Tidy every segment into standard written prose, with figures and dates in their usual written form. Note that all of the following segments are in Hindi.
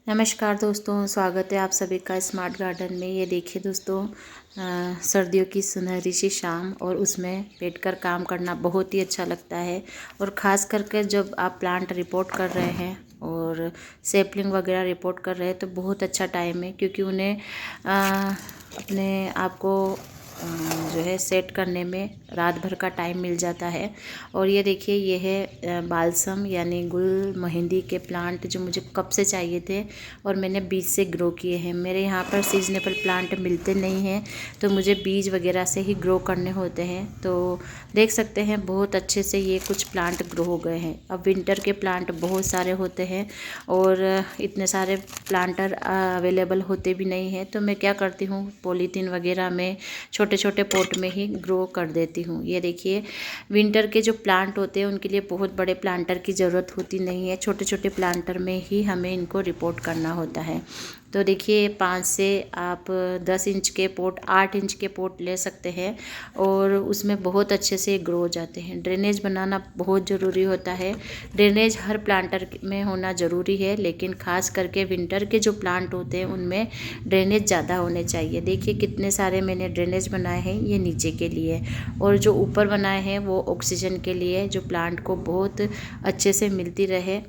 नमस्कार दोस्तों, स्वागत है आप सभी का स्मार्ट गार्डन में। ये देखिए दोस्तों, सर्दियों की सुनहरी सी शाम और उसमें बैठकर काम करना बहुत ही अच्छा लगता है। और ख़ास करके जब आप प्लांट रिपोर्ट कर रहे हैं और सैपलिंग वगैरह रिपोर्ट कर रहे हैं तो बहुत अच्छा टाइम है, क्योंकि उन्हें अपने आप को जो है सेट करने में रात भर का टाइम मिल जाता है। और ये देखिए, ये है बालसम यानी गुल मेहंदी के प्लांट जो मुझे कब से चाहिए थे और मैंने बीज से ग्रो किए हैं। मेरे यहाँ पर सीजनेबल प्लांट मिलते नहीं हैं, तो मुझे बीज वगैरह से ही ग्रो करने होते हैं। तो देख सकते हैं बहुत अच्छे से ये कुछ प्लांट ग्रो हो गए हैं। अब विंटर के प्लांट बहुत सारे होते हैं और इतने सारे प्लांटर अवेलेबल होते भी नहीं हैं, तो मैं क्या करती हूँ, पॉलीथीन वगैरह में छोटे छोटे पॉट में ही ग्रो कर देती हूँ। ये देखिए, विंटर के जो प्लांट होते हैं उनके लिए बहुत बड़े प्लांटर की ज़रूरत होती नहीं है, छोटे छोटे प्लांटर में ही हमें इनको रिपोर्ट करना होता है। तो देखिए, 5 से आप 10 इंच के पोट, 8 इंच के पोट ले सकते हैं और उसमें बहुत अच्छे से ग्रो हो जाते हैं। ड्रेनेज बनाना बहुत ज़रूरी होता है। ड्रेनेज हर प्लांटर में होना ज़रूरी है, लेकिन ख़ास करके विंटर के जो प्लांट होते हैं उनमें ड्रेनेज ज़्यादा होने चाहिए। देखिए कितने सारे मैंने ड्रेनेज बनाए हैं, ये नीचे के लिए, और जो ऊपर बनाए हैं वो ऑक्सीजन के लिए, जो प्लांट को बहुत अच्छे से मिलती रहे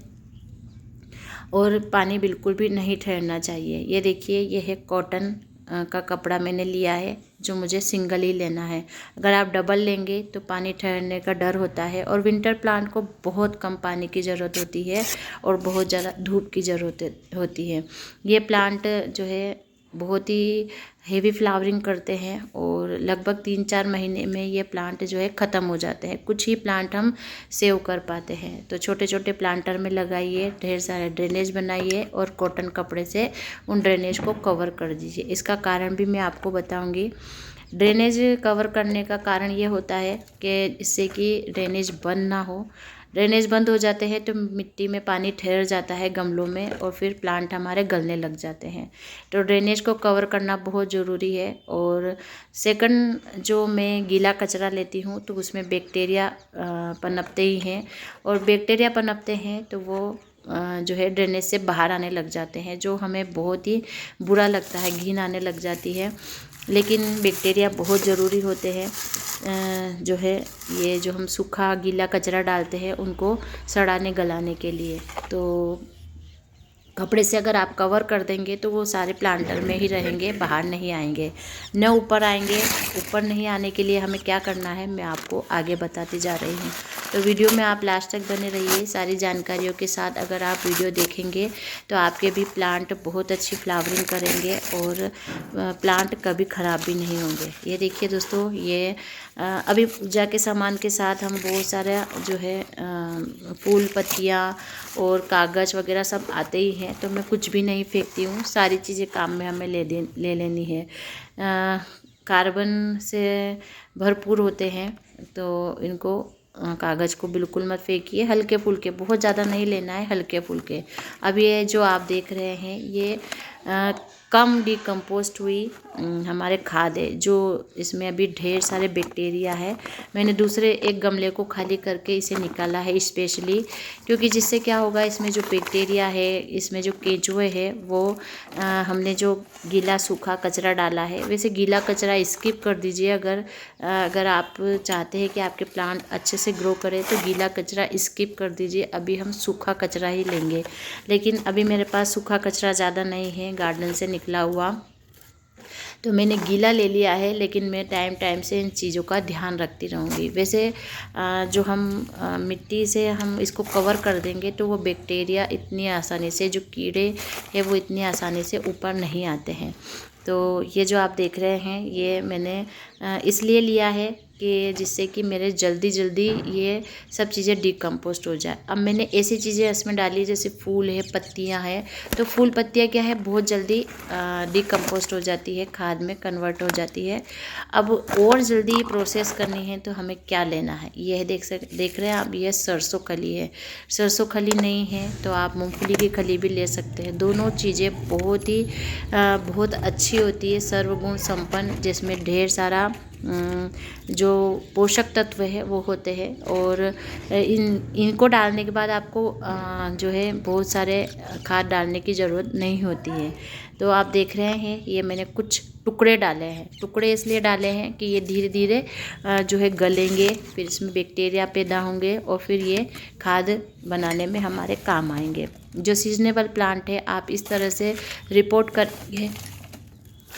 और पानी बिल्कुल भी नहीं ठहरना चाहिए। ये देखिए, ये है कॉटन का कपड़ा मैंने लिया है, जो मुझे सिंगल ही लेना है। अगर आप डबल लेंगे तो पानी ठहरने का डर होता है, और विंटर प्लांट को बहुत कम पानी की ज़रूरत होती है और बहुत ज़्यादा धूप की ज़रूरत होती है। ये प्लांट जो है बहुत ही हेवी फ्लावरिंग करते हैं और लगभग 3-4 महीने में ये प्लांट जो है ख़त्म हो जाते हैं। कुछ ही प्लांट हम सेव कर पाते हैं। तो छोटे छोटे प्लांटर में लगाइए, ढेर सारे ड्रेनेज बनाइए और कॉटन कपड़े से उन ड्रेनेज को कवर कर दीजिए। इसका कारण भी मैं आपको बताऊंगी। ड्रेनेज कवर करने का कारण ये होता है कि इससे कि ड्रेनेज बंद ना हो। ड्रेनेज बंद हो जाते हैं तो मिट्टी में पानी ठहर जाता है गमलों में, और फिर प्लांट हमारे गलने लग जाते हैं। तो ड्रेनेज को कवर करना बहुत ज़रूरी है। और सेकंड, जो मैं गीला कचरा लेती हूँ तो उसमें बैक्टीरिया पनपते ही हैं, और बैक्टीरिया पनपते हैं तो वो जो है ड्रेनेज से बाहर आने लग जाते हैं, जो हमें बहुत ही बुरा लगता है, घिन आने लग जाती है। लेकिन बैक्टीरिया बहुत ज़रूरी होते हैं। जो है ये जो हम सूखा गीला कचरा डालते हैं उनको सड़ाने गलाने के लिए, तो कपड़े से अगर आप कवर कर देंगे तो वो सारे प्लांटर में ही रहेंगे, बाहर नहीं आएंगे, न ऊपर आएंगे। ऊपर नहीं आने के लिए हमें क्या करना है, मैं आपको आगे बताती जा रही हूँ। तो वीडियो में आप लास्ट तक बने रहिए सारी जानकारियों के साथ। अगर आप वीडियो देखेंगे तो आपके भी प्लांट बहुत अच्छी फ्लावरिंग करेंगे और प्लांट कभी ख़राब भी नहीं होंगे। ये देखिए दोस्तों, ये अभी पूजा के सामान के साथ हम बहुत सारा जो है फूल, पत्तियाँ और कागज़ वगैरह सब आते ही हैं, तो मैं कुछ भी नहीं फेंकती हूँ। सारी चीज़ें काम में हमें ले लेनी है। कार्बन से भरपूर होते हैं, तो इनको कागज़ को बिल्कुल मत फेंकिए। हल्के फुल्के, बहुत ज़्यादा नहीं लेना है, हल्के फुल्के। अब ये जो आप देख रहे हैं ये कम डिकम्पोस्ट हुई हमारे खाद है, जो इसमें अभी ढेर सारे बैक्टीरिया है। मैंने दूसरे एक गमले को खाली करके इसे निकाला है स्पेशली, क्योंकि जिससे क्या होगा, इसमें जो बैक्टीरिया है, इसमें जो केंचुए है, वो हमने जो गीला सूखा कचरा डाला है, वैसे गीला कचरा स्किप कर दीजिए। अगर आप चाहते हैं कि आपके प्लांट अच्छे से ग्रो करें तो गीला कचरा स्किप कर दीजिए। अभी हम सूखा कचरा ही लेंगे, लेकिन अभी मेरे पास सूखा कचरा ज़्यादा नहीं है गार्डन से निकला हुआ, तो मैंने गीला ले लिया है। लेकिन मैं टाइम टाइम से इन चीज़ों का ध्यान रखती रहूँगी। वैसे जो हम मिट्टी से हम इसको कवर कर देंगे तो वो बैक्टीरिया इतनी आसानी से, जो कीड़े हैं वो इतनी आसानी से ऊपर नहीं आते हैं। तो ये जो आप देख रहे हैं ये मैंने इसलिए लिया है कि जिससे कि मेरे जल्दी जल्दी ये सब चीज़ें डिकम्पोस्ट हो जाए। अब मैंने ऐसी चीज़ें इसमें डाली जैसे फूल है, पत्तियां हैं, तो फूल पत्तियां क्या है, बहुत जल्दी डिकम्पोस्ट हो जाती है, खाद में कन्वर्ट हो जाती है। अब और जल्दी प्रोसेस करनी है तो हमें क्या लेना है, यह देख रहे हैं आप, ये सरसों खली है। सरसों खली नहीं है तो आप मूंगफली की खली भी ले सकते हैं। दोनों चीज़ें बहुत अच्छी होती है, सर्वगुण संपन्न, जिसमें ढेर सारा जो पोषक तत्व है वो होते हैं। और इनको डालने के बाद आपको जो है बहुत सारे खाद डालने की ज़रूरत नहीं होती है। तो आप देख रहे हैं ये मैंने कुछ टुकड़े डाले हैं। टुकड़े इसलिए डाले हैं कि ये धीरे धीरे जो है गलेंगे, फिर इसमें बैक्टीरिया पैदा होंगे और फिर ये खाद बनाने में हमारे काम आएंगे। जो सीजनेबल प्लांट है आप इस तरह से रिपोर्ट करेंगे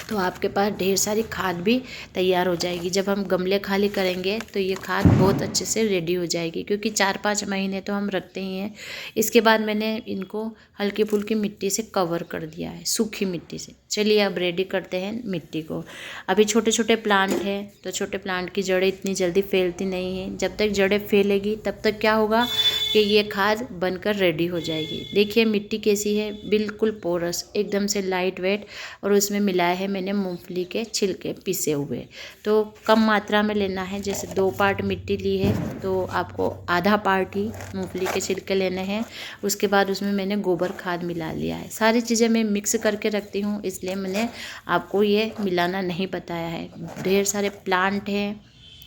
तो आपके पास ढेर सारी खाद भी तैयार हो जाएगी। जब हम गमले खाली करेंगे तो ये खाद बहुत अच्छे से रेडी हो जाएगी, क्योंकि 4-5 महीने तो हम रखते ही हैं। इसके बाद मैंने इनको हल्की फुल्की मिट्टी से कवर कर दिया है, सूखी मिट्टी से। चलिए अब रेडी करते हैं मिट्टी को। अभी छोटे छोटे प्लांट हैं तो छोटे प्लांट की जड़ें इतनी जल्दी फैलती नहीं हैं। जब तक जड़ें फैलेगी तब तक क्या होगा कि ये खाद बनकर रेडी हो जाएगी। देखिए मिट्टी कैसी है, बिल्कुल पोरस, एकदम से लाइट वेट। और उसमें मिलाया है मैंने मूंगफली के छिलके पिसे हुए। तो कम मात्रा में लेना है, जैसे 2 पार्ट मिट्टी ली है तो आपको आधा पार्ट ही मूंगफली के छिलके लेने हैं। उसके बाद उसमें मैंने गोबर खाद मिला लिया है। सारी चीज़ें मैं मिक्स करके रखती हूँ, इसलिए मैंने आपको ये मिलाना नहीं बताया है। ढेर सारे प्लांट हैं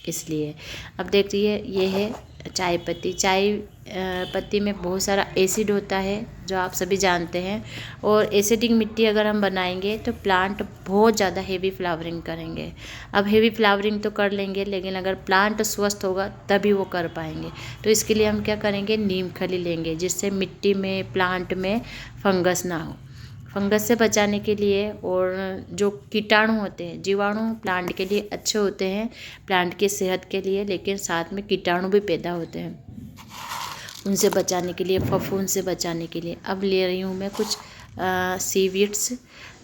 इसलिए। अब देखिए ये है चाय पत्ती। चाय पत्ती में बहुत सारा एसिड होता है जो आप सभी जानते हैं। और एसिडिक मिट्टी अगर हम बनाएंगे तो प्लांट बहुत ज़्यादा हेवी फ्लावरिंग करेंगे। अब हेवी फ्लावरिंग तो कर लेंगे, लेकिन अगर प्लांट स्वस्थ होगा तभी वो कर पाएंगे। तो इसके लिए हम क्या करेंगे, नीम खली लेंगे, जिससे मिट्टी में प्लांट में फंगस ना हो। फंगस से बचाने के लिए, और जो कीटाणु होते हैं, जीवाणु प्लांट के लिए अच्छे होते हैं, प्लांट की सेहत के लिए, लेकिन साथ में कीटाणु भी पैदा होते हैं, उनसे बचाने के लिए, फफूंद से बचाने के लिए। अब ले रही हूँ मैं कुछ सीवीड्स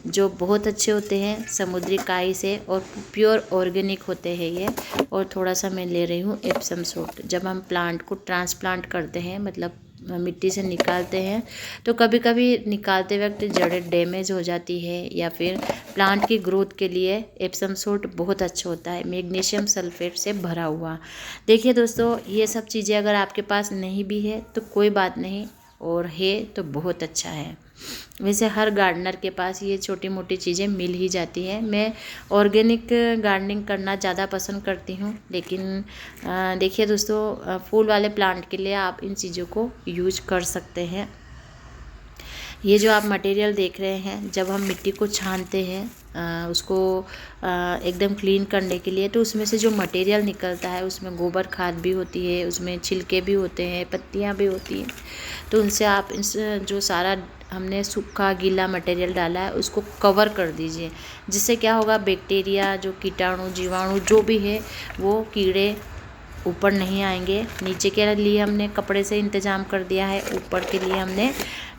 जो बहुत अच्छे होते हैं समुद्री काई से, और प्योर ऑर्गेनिक होते हैं ये। और थोड़ा सा मैं ले रही हूँ एप्सम सॉल्ट। जब हम प्लांट को ट्रांसप्लांट करते हैं, मतलब मिट्टी से निकालते हैं, तो कभी कभी निकालते वक्त जड़ें डैमेज हो जाती है, या फिर प्लांट की ग्रोथ के लिए एप्सम सॉल्ट बहुत अच्छा होता है, मैग्नीशियम सल्फेट से भरा हुआ। देखिए दोस्तों, ये सब चीज़ें अगर आपके पास नहीं भी है तो कोई बात नहीं, और है तो बहुत अच्छा है। वैसे हर गार्डनर के पास ये छोटी मोटी चीज़ें मिल ही जाती हैं। मैं ऑर्गेनिक गार्डनिंग करना ज़्यादा पसंद करती हूँ, लेकिन देखिए दोस्तों, फूल वाले प्लांट के लिए आप इन चीज़ों को यूज कर सकते हैं। ये जो आप मटेरियल देख रहे हैं, जब हम मिट्टी को छानते हैं उसको एकदम क्लीन करने के लिए, तो उसमें से जो मटेरियल निकलता है उसमें गोबर खाद भी होती है, उसमें छिलके भी होते हैं, पत्तियां भी होती हैं। तो उनसे आप इस जो सारा हमने सूखा गीला मटेरियल डाला है उसको कवर कर दीजिए, जिससे क्या होगा, बैक्टीरिया, जो कीटाणु जीवाणु जो भी है वो कीड़े ऊपर नहीं आएंगे। नीचे के लिए हमने कपड़े से इंतज़ाम कर दिया है, ऊपर के लिए हमने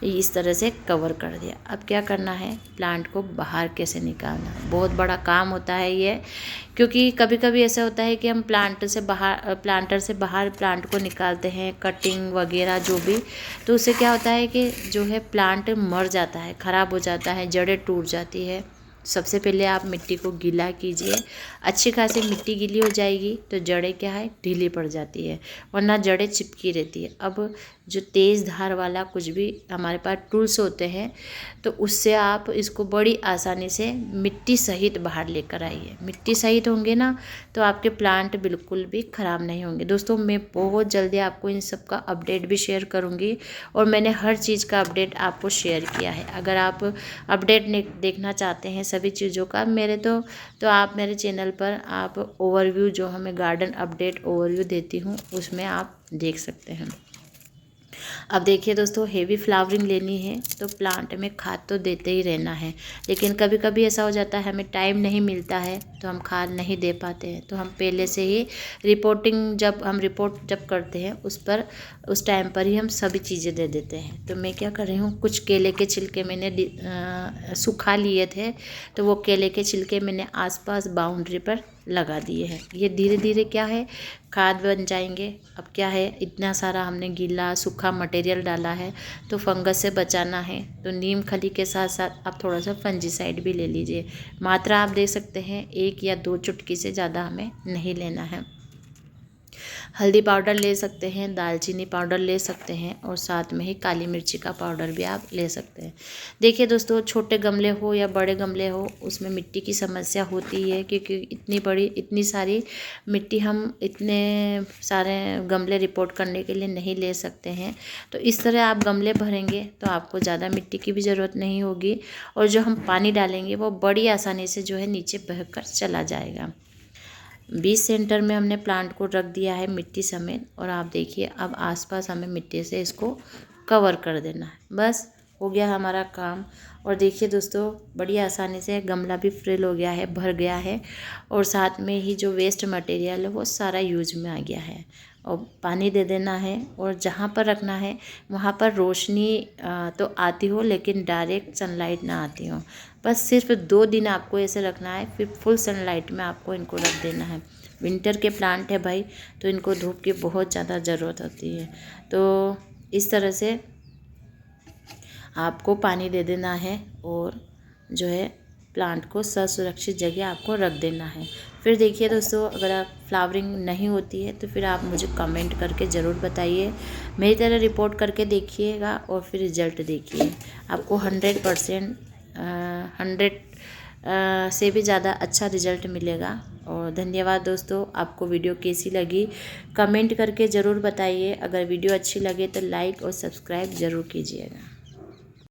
इस तरह से कवर कर दिया। अब क्या करना है, प्लांट को बाहर कैसे निकालना, बहुत बड़ा काम होता है ये। क्योंकि कभी कभी ऐसा होता है कि हम प्लांटर से बाहर प्लांट को निकालते हैं, कटिंग वगैरह जो भी, तो उससे क्या होता है कि जो है प्लांट मर जाता है, ख़राब हो जाता है, जड़ें टूट जाती है। सबसे पहले आप मिट्टी को गीला कीजिए। अच्छी खासी मिट्टी गीली हो जाएगी तो जड़ें क्या है, ढीली पड़ जाती है, वरना जड़ें चिपकी रहती है। अब जो तेज़ धार वाला कुछ भी हमारे पास टूल्स होते हैं, तो उससे आप इसको बड़ी आसानी से मिट्टी सहित बाहर लेकर आइए। मिट्टी सहित होंगे ना तो आपके प्लांट बिल्कुल भी ख़राब नहीं होंगे। दोस्तों, मैं बहुत जल्दी आपको इन सब का अपडेट भी शेयर करूँगी, और मैंने हर चीज़ का अपडेट आपको शेयर किया है। अगर आप अपडेट देखना चाहते हैं सभी चीज़ों का तो आप मेरे चैनल पर आप ओवरव्यू, जो हमें गार्डन अपडेट ओवरव्यू देती हूँ, उसमें आप देख सकते हैं। अब देखिए दोस्तों, हेवी फ्लावरिंग लेनी है तो प्लांट में खाद तो देते ही रहना है, लेकिन कभी कभी ऐसा हो जाता है हमें टाइम नहीं मिलता है तो हम खाद नहीं दे पाते हैं। तो हम पहले से ही रिपोर्ट जब करते हैं उस टाइम पर ही हम सभी चीज़ें दे देते हैं। तो मैं क्या कर रही हूँ, कुछ केले के छिलके मैंने सुखा लिए थे, तो वो केले के छिलके मैंने आसपास बाउंड्री पर लगा दिए हैं। ये धीरे धीरे क्या है, खाद बन जाएंगे। अब क्या है, इतना सारा हमने गीला सूखा मटेरियल डाला है तो फंगस से बचाना है, तो नीम खली के साथ साथ आप थोड़ा सा फंजीसाइड भी ले लीजिए। मात्रा आप देख सकते हैं, 1 या 2 चुटकी से ज़्यादा हमें नहीं लेना है। हल्दी पाउडर ले सकते हैं, दालचीनी पाउडर ले सकते हैं और साथ में ही काली मिर्ची का पाउडर भी आप ले सकते हैं। देखिए दोस्तों, छोटे गमले हो या बड़े गमले हो, उसमें मिट्टी की समस्या होती है, क्योंकि इतनी सारी मिट्टी हम इतने सारे गमले रिपोर्ट करने के लिए नहीं ले सकते हैं। तो इस तरह आप गमले भरेंगे तो आपको ज़्यादा मिट्टी की भी ज़रूरत नहीं होगी और जो हम पानी डालेंगे वो बड़ी आसानी से जो है नीचे बहकर चला जाएगा। 20 सेंटर में हमने प्लांट को रख दिया है मिट्टी समेत, और आप देखिए अब आसपास हमें मिट्टी से इसको कवर कर देना है। बस हो गया हमारा काम। और देखिए दोस्तों, बड़ी आसानी से गमला भी फिल हो गया है, भर गया है, और साथ में ही जो वेस्ट मटेरियल है वो सारा यूज में आ गया है। और पानी दे देना है, और जहाँ पर रखना है वहाँ पर रोशनी तो आती हो लेकिन डायरेक्ट सनलाइट ना आती हो। बस सिर्फ 2 दिन आपको ऐसे रखना है, फिर फुल सनलाइट में आपको इनको रख देना है। विंटर के प्लांट है भाई, तो इनको धूप की बहुत ज़्यादा ज़रूरत होती है। तो इस तरह से आपको पानी दे देना है और जो है प्लांट को सुरक्षित जगह आपको रख देना है। फिर देखिए दोस्तों, अगर आप फ्लावरिंग नहीं होती है तो फिर आप मुझे कमेंट करके ज़रूर बताइए। मेरी तरह रिपोर्ट करके देखिएगा और फिर रिज़ल्ट देखिए। आपको 100% 100 से भी ज़्यादा अच्छा रिज़ल्ट मिलेगा। और धन्यवाद दोस्तों, आपको वीडियो कैसी लगी कमेंट करके ज़रूर बताइए। अगर वीडियो अच्छी लगे तो लाइक और सब्सक्राइब ज़रूर कीजिएगा।